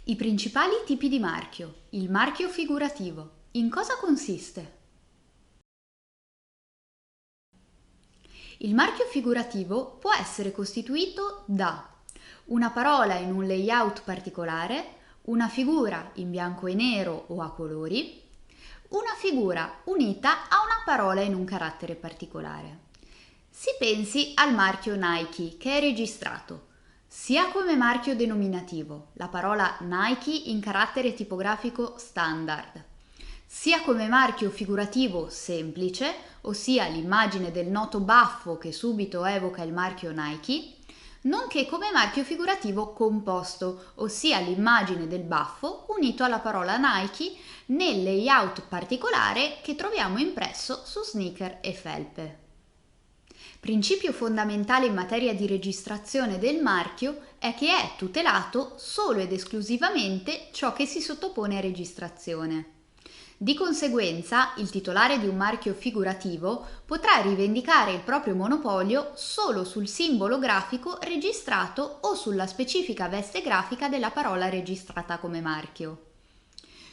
I principali tipi di marchio. Il marchio figurativo. In cosa consiste? Il marchio figurativo può essere costituito da una parola in un layout particolare, una figura in bianco e nero o a colori, una figura unita a una parola in un carattere particolare. Si pensi al marchio Nike che è registrato sia come marchio denominativo, la parola Nike in carattere tipografico standard, sia come marchio figurativo semplice, ossia l'immagine del noto baffo che subito evoca il marchio Nike, nonché come marchio figurativo composto, ossia l'immagine del baffo unito alla parola Nike nel layout particolare che troviamo impresso su sneaker e felpe. Principio fondamentale in materia di registrazione del marchio è che è tutelato solo ed esclusivamente ciò che si sottopone a registrazione. Di conseguenza, il titolare di un marchio figurativo potrà rivendicare il proprio monopolio solo sul simbolo grafico registrato o sulla specifica veste grafica della parola registrata come marchio.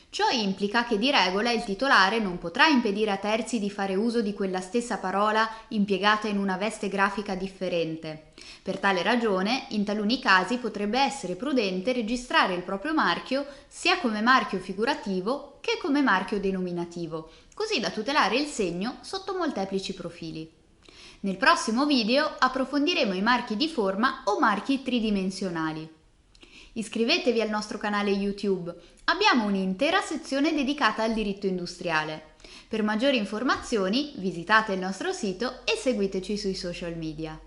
Ciò implica che di regola il titolare non potrà impedire a terzi di fare uso di quella stessa parola impiegata in una veste grafica differente. Per tale ragione, in taluni casi potrebbe essere prudente registrare il proprio marchio sia come marchio figurativo che come marchio denominativo, così da tutelare il segno sotto molteplici profili. Nel prossimo video approfondiremo i marchi di forma o marchi tridimensionali. Iscrivetevi al nostro canale YouTube, abbiamo un'intera sezione dedicata al diritto industriale. Per maggiori informazioni visitate il nostro sito e seguiteci sui social media.